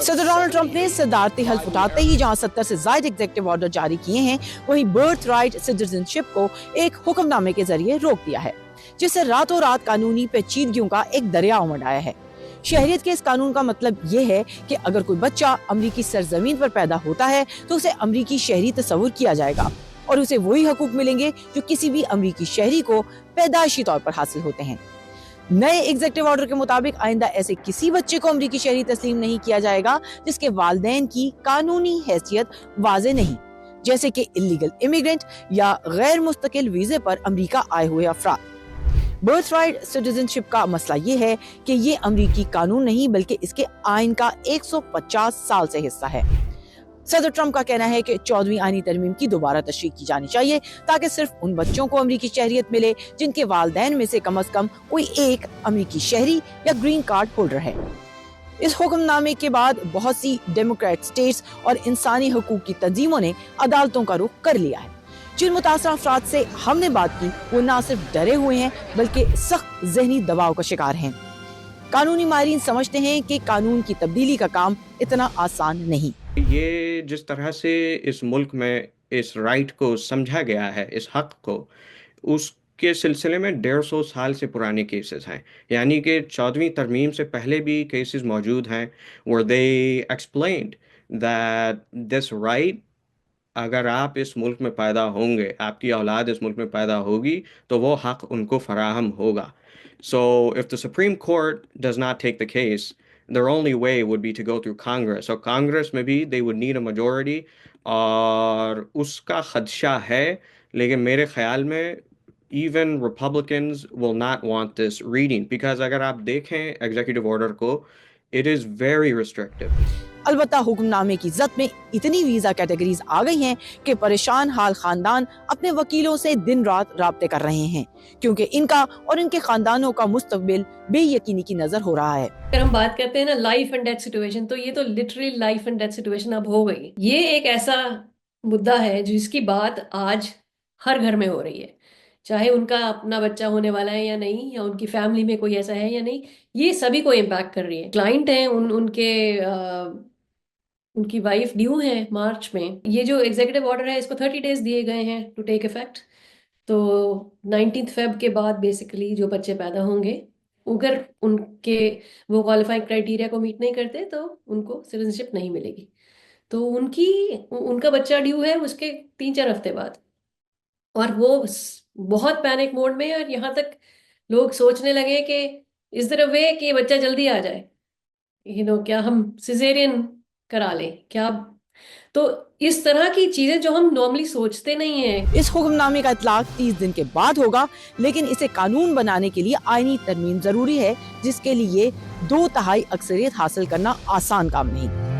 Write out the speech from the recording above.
صدر Donald Trump نے صدارتی حلف اٹھاتے ہی جہاں 70 سے زائد ایگزیکٹو آرڈر جاری کیے ہیں، وہیں برتھ رائٹ سٹیزن شپ کو ایک حکم نامے کے ذریعے روک دیا ہے، جس سے راتوں رات قانونی پیچیدگیوں کا ایک دریا امڈ آیا ہے۔ شہریت کے اس قانون کا مطلب یہ ہے کہ اگر کوئی بچہ امریکی سرزمین پر پیدا ہوتا ہے تو اسے امریکی شہری تصور کیا جائے گا اور اسے وہی حقوق ملیں گے جو کسی بھی امریکی شہری کو پیدائشی طور پر حاصل ہوتے ہیں۔ نئے ایگزیکٹو آرڈر کے مطابق آئندہ ایسے کسی بچے کو امریکی شہری تسلیم نہیں کیا جائے گا جس کے والدین کی قانونی حیثیت واضح نہیں، جیسے کہ الیگل امیگرینٹ یا غیر مستقل ویزے پر امریکہ آئے ہوئے افراد۔ برتھ رائٹ سٹیزن شپ کا مسئلہ یہ ہے کہ یہ امریکی قانون نہیں بلکہ اس کے آئین کا 150 سال سے حصہ ہے۔ صدر ٹرمپ کا کہنا ہے کہ 14ویں آئینی ترمیم کی دوبارہ تشریح کی جانی چاہیے تاکہ صرف ان بچوں کو امریکی شہریت ملے جن کے والدین میں سے کم از کم کوئی ایک امریکی شہری یا گرین کارڈ ہولڈر ہے۔ اس حکم نامے کے بعد بہت سی ڈیموکریٹ سٹیٹس اور انسانی حقوق کی تنظیموں نے عدالتوں کا رخ کر لیا ہے۔ جن متاثرہ افراد سے ہم نے بات کی وہ نہ صرف ڈرے ہوئے ہیں بلکہ سخت ذہنی دباؤ کا شکار ہیں۔ قانونی ماہرین سمجھتے ہیں کہ قانون کی تبدیلی کا کام اتنا آسان نہیں۔ یہ جس طرح سے اس ملک میں اس رائٹ کو سمجھا گیا ہے، اس حق کو، اس کے سلسلے میں 150 سال سے پرانے کیسز ہیں، یعنی کہ 14ویں ترمیم سے پہلے بھی کیسز موجود ہیں where they explained that this right، اگر آپ اس ملک میں پیدا ہوں گے، آپ کی اولاد اس ملک میں پیدا ہوگی تو وہ حق ان کو فراہم ہوگا۔ So if the Supreme Court does not take the case, their only way would be to go through Congress. So Congress میں بھی they would need a majority، اور اس کا خدشہ ہے، لیکن میرے خیال میں even Republicans will not want this reading because اگر آپ دیکھیں executive order کو it is very restrictive۔ البتہ حکم نامے کی ضد میں اتنی ویزا کیٹیگریز آ گئی ہیں کہ پریشان حال خاندان اپنے وکیلوں سے دن رات رابطے کر رہے ہیں کیونکہ ان کا اور ان کے خاندانوں کا مستقبل بے یقینی کی نظر ہو رہا ہے۔ اگر ہم بات کرتے ہیں نا لائف اینڈ ڈیتھ سچویشن، تو یہ تو literally life and death situation اب ہو گئی۔ یہ ایک ایسا مدعا ہے جس کی بات آج ہر گھر میں ہو رہی ہے، چاہے ان کا اپنا بچہ ہونے والا ہے یا نہیں، یا ان کی فیملی میں کوئی ایسا ہے یا نہیں، یہ سبھی کو امپیکٹ کر رہی ہے۔ کلائنٹ ہیں ان کی وائف ڈیو ہیں مارچ میں۔ یہ جو ایگزیکٹو آرڈر ہے اس کو 30 days دیے گئے ہیں ٹو ٹیک افیکٹ، تو 19 فیب کے بعد بیسیکلی جو بچے پیدا ہوں گے اگر ان کے وہ کوالیفائنگ کرائٹیریا کو میٹ نہیں کرتے تو ان کو سٹیزن شپ نہیں ملے گی۔ تو ان کا بچہ ڈیو ہے اس کے 3-4 ہفتے بعد، اور وہ بہت پینک موڈ میں ہے، اور یہاں تک لوگ سوچنے لگے کہ از دیر اے وے کہ یہ بچہ جلدی آ جائے، کیا ہم سیزیرین کرا لیں کیا؟ تو اس طرح کی چیزیں جو ہم نارملی سوچتے نہیں ہیں۔ اس حکم نامے کا اطلاق 30 دن کے بعد ہوگا، لیکن اسے قانون بنانے کے لیے آئینی ترمیم ضروری ہے جس کے لیے 2/3 اکثریت حاصل کرنا آسان کام نہیں۔